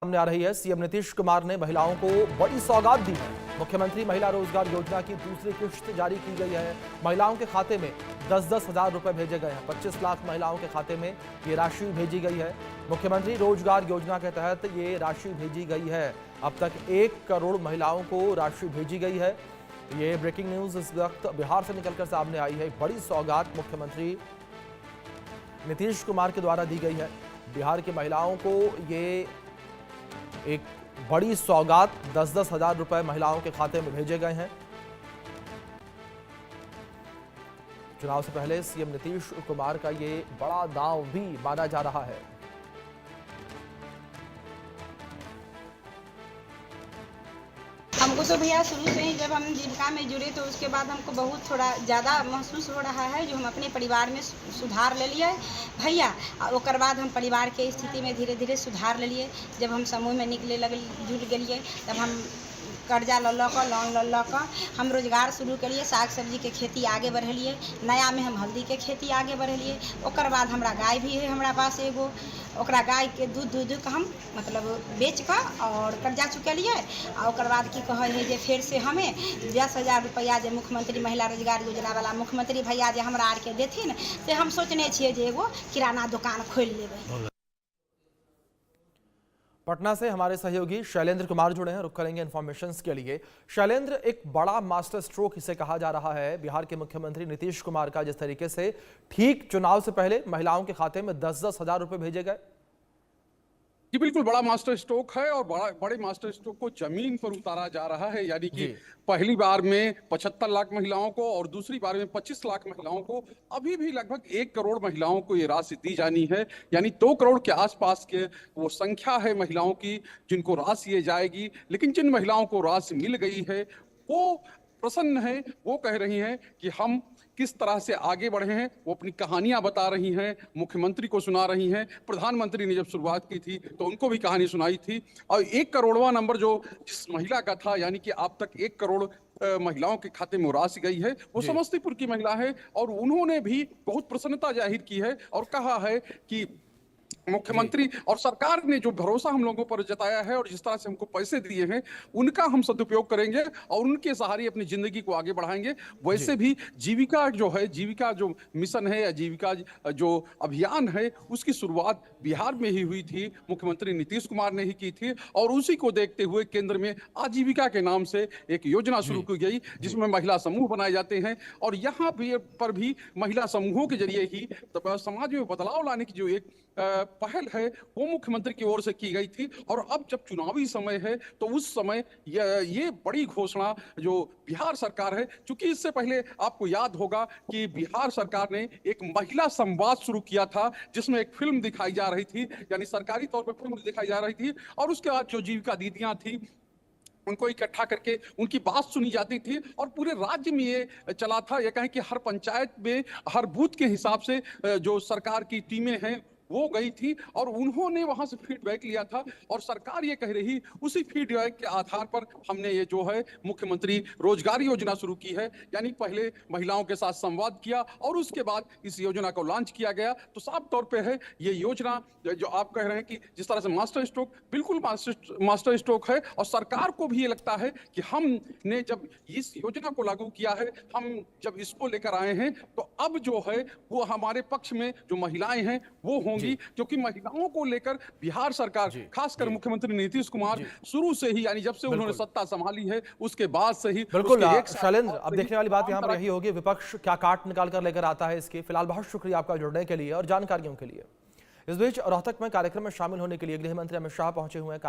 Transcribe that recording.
सामने आ रही है। सीएम नीतीश कुमार ने महिलाओं को बड़ी सौगात दी है। मुख्यमंत्री महिला रोजगार योजना की दूसरी किश्त जारी की गई है। महिलाओं के खाते में 10-10 हजार रुपए भेजे गए हैं। 25 लाख महिलाओं के खाते में ये राशि भेजी गई है। मुख्यमंत्री रोजगार योजना के तहत ये राशि भेजी गई है। अब तक 1 करोड़ महिलाओं को राशि भेजी गई है। ये ब्रेकिंग न्यूज इस वक्त बिहार से निकलकर सामने आई है। बड़ी सौगात मुख्यमंत्री नीतीश कुमार के द्वारा दी गई है। बिहार की महिलाओं को ये एक बड़ी सौगात 10-10 हजार रुपए महिलाओं के खाते में भेजे गए हैं। चुनाव से पहले सीएम नीतीश कुमार का ये बड़ा दांव भी माना जा रहा है। हमको तो भैया शुरू से ही जब हम जीविका में जुड़े तो उसके बाद हमको बहुत थोड़ा ज़्यादा महसूस हो रहा है जो हम अपने परिवार में सुधार ले लिए भैया। और बाद हम परिवार के स्थिति में धीरे धीरे सुधार ले लिए। जब हम समूह में निकले लगे जुड़ गए तब हम कर्जा लोन हम रोजगार शुरू करिए। साग सब्जी के खेती आगे बढ़लिए। नया में हम हल्दी के खेती आगे बढ़लिए। ओकर बाद हमरा गाय भी है हमारा पास एगो। ओकरा गाय के दूध का हम मतलब बेच कर और कर्जा चुकलिए। और ओकर बाद की कहे है जे फिर से हमें 10,000 रुपया जो मुख्यमंत्री महिला रोजगार योजना वाला मुख्यमंत्री भैया जो हमरा आर के देथिन से हम सोचने छिए जे एगो किराना दुकान खोल लेबै। पटना से हमारे सहयोगी शैलेंद्र कुमार जुड़े हैं। रुक करेंगे इन्फॉर्मेशन के लिए। शैलेंद्र, एक बड़ा मास्टर स्ट्रोक इसे कहा जा रहा है बिहार के मुख्यमंत्री नीतीश कुमार का, जिस तरीके से ठीक चुनाव से पहले महिलाओं के खाते में 10-10 हजार रुपए भेजे गए। जी बिल्कुल, बड़ा मास्टर स्ट्रोक है और बड़े मास्टर स्ट्रोक को जमीन पर उतारा जा रहा है। यानी कि पहली बार में 75 लाख महिलाओं को और दूसरी बार में 25 लाख महिलाओं को, अभी भी लगभग 1 करोड़ महिलाओं को ये राशि दी जानी है। यानी 2 करोड़ के आसपास के वो संख्या है महिलाओं की जिनको राशि ये जाएगी। लेकिन जिन महिलाओं को राशि मिल गई है वो प्रसन्न है। वो कह रही हैं कि हम किस तरह से आगे बढ़े हैं। वो अपनी कहानियां बता रही हैं, मुख्यमंत्री को सुना रही हैं। प्रधानमंत्री ने जब शुरुआत की थी तो उनको भी कहानी सुनाई थी। और 1 करोड़वां नंबर जो जिस महिला का था, यानी कि अब तक 1 करोड़ महिलाओं के खाते में राशि गई है, वो समस्तीपुर की महिला है। और उन्होंने भी बहुत प्रसन्नता जाहिर की है और कहा है कि मुख्यमंत्री और सरकार ने जो भरोसा हम लोगों पर जताया है और जिस तरह से हमको पैसे दिए हैं उनका हम सदुपयोग करेंगे और उनके सहारे अपनी जिंदगी को आगे बढ़ाएंगे। वैसे भी जीविका जो है, जीविका जो मिशन है या जीविका जो अभियान है, उसकी शुरुआत बिहार में ही हुई थी। मुख्यमंत्री नीतीश कुमार ने ही की थी और उसी को देखते हुए केंद्र में आजीविका के नाम से एक योजना शुरू की गई जिसमें महिला समूह बनाए जाते हैं। और यहाँ पर भी महिला समूहों के जरिए ही समाज में बदलाव लाने की जो एक पहल है वो मुख्यमंत्री की ओर से की गई थी। और अब जब चुनावी समय है तो उस समय ये बड़ी घोषणा जो बिहार सरकार है, क्योंकि इससे पहले आपको याद होगा कि बिहार सरकार ने एक महिला संवाद शुरू किया था जिसमें एक फिल्म दिखाई जा रही थी, यानी सरकारी तौर पर फिल्म दिखाई जा रही थी। और उसके बाद जो जीविका दीदियां थी उनको इकट्ठा करके उनकी बात सुनी जाती थी और पूरे राज्य में ये चला था। ये कहें कि हर पंचायत में हर बूथ के हिसाब से जो सरकार की टीमें हैं वो गई थी और उन्होंने वहां से फीडबैक लिया था। और सरकार ये कह रही उसी फीडबैक के आधार पर हमने ये जो है मुख्यमंत्री रोजगार योजना शुरू की है। यानी पहले महिलाओं के साथ संवाद किया और उसके बाद इस योजना को लॉन्च किया गया। तो साफ तौर पे है ये योजना जो आप कह रहे हैं कि जिस तरह से मास्टर स्ट्रोक, बिल्कुल मास्टर स्ट्रोक है। और सरकार को भी ये लगता है कि हमने जब इस योजना को लागू किया है, हम जब इसको लेकर आए हैं तो अब जो है वो हमारे पक्ष में जो महिलाएं हैं वो होंगी। क्योंकि महिलाओं को लेकर बिहार सरकार, खासकर मुख्यमंत्री नीतीश कुमार शुरू से ही, यानी जब से उन्होंने सत्ता संभाली है उसके बाद से ही बिल्कुल शैलेंद्र, अब देखने वाली बात यहाँ पर यही होगी विपक्ष क्या काट निकाल कर लेकर आता है इसके। फिलहाल बहुत शुक्रिया आपका जुड़ने के लिए और जानकारियों के लिए। इस बीच रोहतक में कार्यक्रम में शामिल होने के लिए गृह मंत्री अमित शाह पहुंचे हुए हैं।